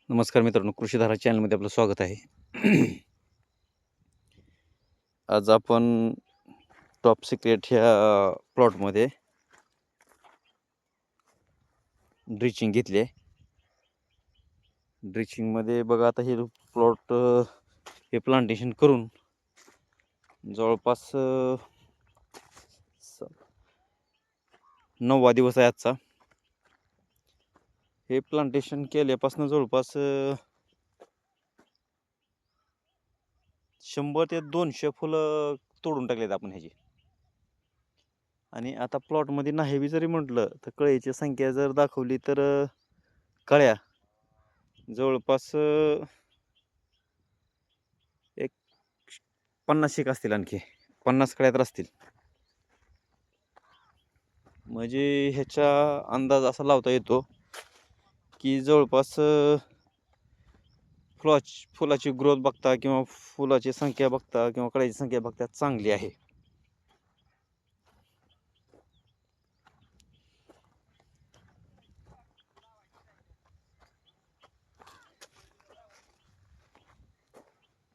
नमस्कार मित्रांनो, कृषीधारा चॅनलमध्ये आपलं स्वागत आहे. आज आपण टॉप सिक्रेट ह्या प्लॉटमध्ये ड्रिचिंग घेतली आहे. ड्रिचिंगमध्ये बघा, आता हे प्लॉट हे प्लांटेशन करून जवळपास 9वा दिवस आहे आजचा. हे प्लांटेशन केल्यापासून जवळपास 100 ते 200 फुलं तोडून टाकलेत आपण ह्याची. आणि आता प्लॉटमध्ये नाही बी जरी म्हटलं तर कळीची संख्या जर दाखवली तर कळ्या जवळपास एक 50 एक असतील, आणखी 50 कळ्या तर असतील. म्हणजे ह्याचा अंदाज असा लावता येतो की जवळपास फुलाची ग्रोथ बघता किंवा फुलाची संख्या बघता किंवा कळ्याची संख्या बघता चांगली आहे.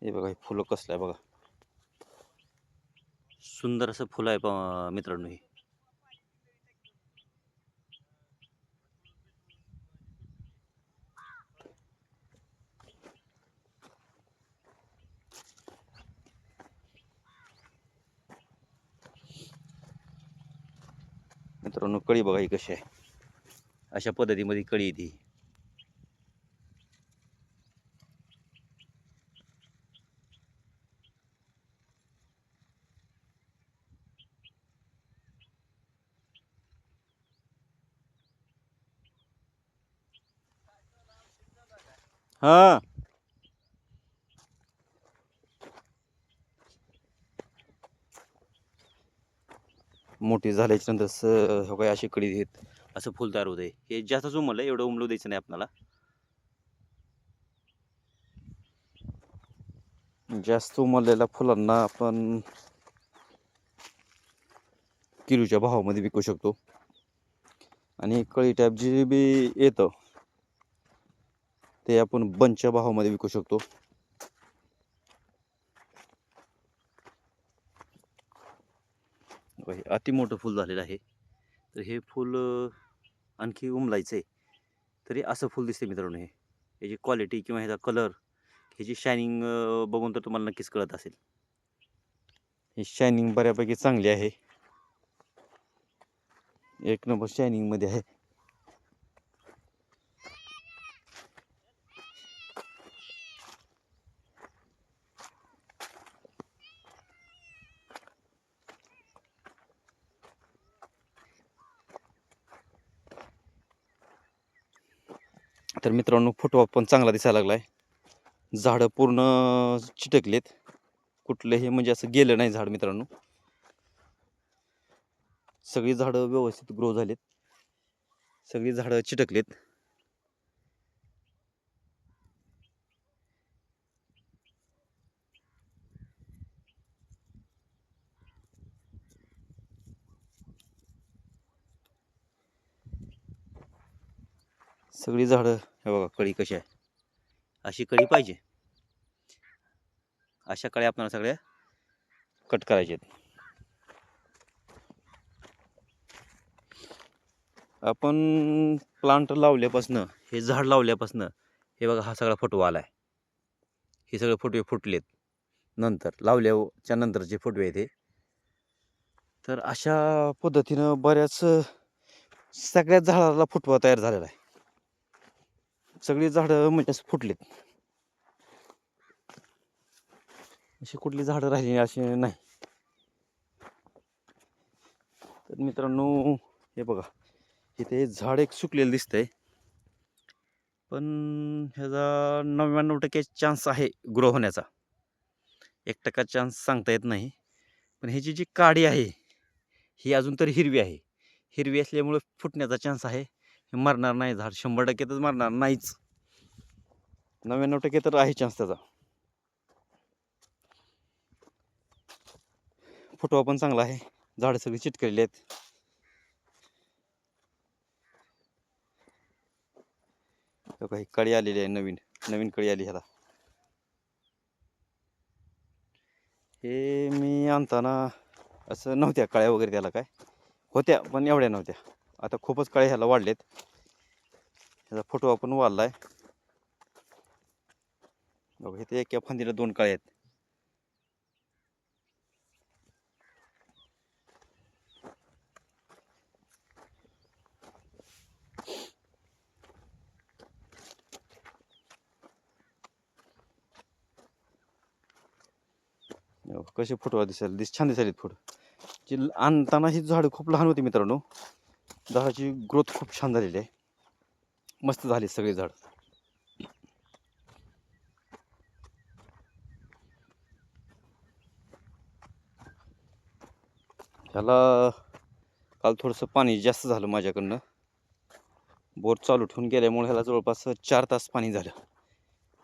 हे बघा, हे फुलं कसलं आहे बघा, सुंदर असं फुलं आहे मित्रांनो. हे मित्रांनो, कळी बघा ही कशी आहे. अशा पद्धतीमध्ये कळी येते. हा, मोठी झाल्याच्या नंतर हो काय अशी कळी देत असं फुल तयार होत आहे. हे जास्तच उमललं, एवढं उमलू द्यायचं नाही आपल्याला. जास्त उमललेल्या फुलांना आपण किलोच्या भावामध्ये विकू शकतो. आणि कळी टाईप जे बी येतं ते आपण बंचच्या भावामध्ये विकू शकतो. अति मोठं फुल झालेलं आहे. तर हे फुल आणखी उमलायचं आहे तरी असं फुल दिसते मित्रांनो. हे ह्याची क्वालिटी किंवा ह्याचा कलर, ह्याची शायनिंग बघून तर तुम्हाला नक्कीच कळत असेल. ही शायनिंग बऱ्यापैकी चांगली आहे, एक नंबर शायनिंगमध्ये आहे. तर मित्रांनो, फुटवा पण चांगला दिसायला लागला आहे. झाडं पूर्ण चिटकलेत, कुठलंही म्हणजे असं गेलं नाही झाड मित्रांनो. सगळी झाडं व्यवस्थित ग्रो झालीत, सगळी झाडं चिटकलेत. सगळी झाडं, हे बघा कळी कशी आहे. अशी कळी पाहिजे, अशा कळ्या आपल्याला सगळ्या कट करायच्या आहेत. आपण प्लांट लावल्यापासनं, हे झाड लावल्यापासनं हे बघा हा सगळा फुटवा आला आहे. हे सगळे फुटवे फुटलेत नंतर, लावल्याच्या नंतरचे फुटवे आहेत हे. तर अशा पद्धतीनं बऱ्याच सगळ्याच झाडाला फुटवा तयार झालेला आहे. सगळी झाडं म्हणजे फुटलीत, अशी कुठली झाडं राहिली अशी नाही. तर मित्रांनो, हे बघा इथे झाड एक सुकलेलं दिसतंय, पण ह्याचा 99% चान्स आहे ग्रो होण्याचा. 1% चान्स सांगता येत नाही. पण ह्याची जी काडी आहे ही अजून तरी हिरवी आहे. हिरवी असल्यामुळे फुटण्याचा चान्स आहे. हे मरणार नाही झाड, 100% तर मरणार नाहीच, 99% तर आहे चान्स त्याचा. फुटवा पण चांगला आहे, झाडं सगळी चिटकलेली आहेत. बघा ही कळी आलेली आहे, नवीन नवीन कळी आली ह्याला. हे मी आणताना असं नव्हत्या कळ्या वगैरे, त्याला काय होत्या पण एवढ्या नव्हत्या. आता खूपच कळ्या ह्याला वाढलेत. ह्याचा फोटो आपण वाढलाय बघा. इथे एका फांदीला 2 कळ्या आहेत. कसे फोटो छान दिसायला फोटो. जी आणताना ही झाडं खूप लहान होती मित्रांनो. झाडाची ग्रोथ खूप छान झालेली आहे, मस्त झाली सगळी झाड. ह्याला काल थोडंसं पाणी जास्त झालं माझ्याकडनं. बोर चालू ठेवून गेल्यामुळे ह्याला जवळपास 4 तास पाणी झालं.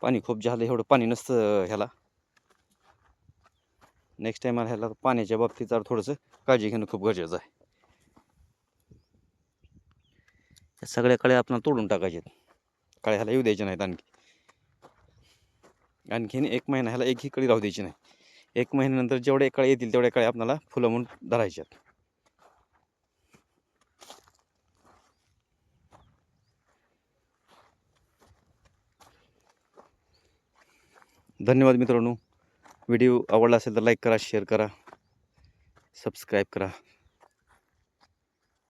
पाणी खूप झालं, एवढं पाणी नसतं ह्याला. नेक्स्ट टाइम ह्याला पाण्याच्या बाबतीत जरा थोडंसं काळजी घेणं खूप गरजेचं आहे. या सगळ्या कळ्या आपण तोडून टाकायच्यात. कळ्या ह्याला येऊ द्यायच्या नाहीत आणखीन 1 महिना ह्याला एकही कळी राहू द्यायची नाही. 1 महिन्यानंतर जेवढ्या कळ्या येतील तेवढ्या कळ्या आपल्याला फुलं म्हणून धरायच्यात. धन्यवाद मित्रांनो. व्हिडिओ आवडला असेल तर लाईक करा, शेअर करा, सबस्क्राईब करा.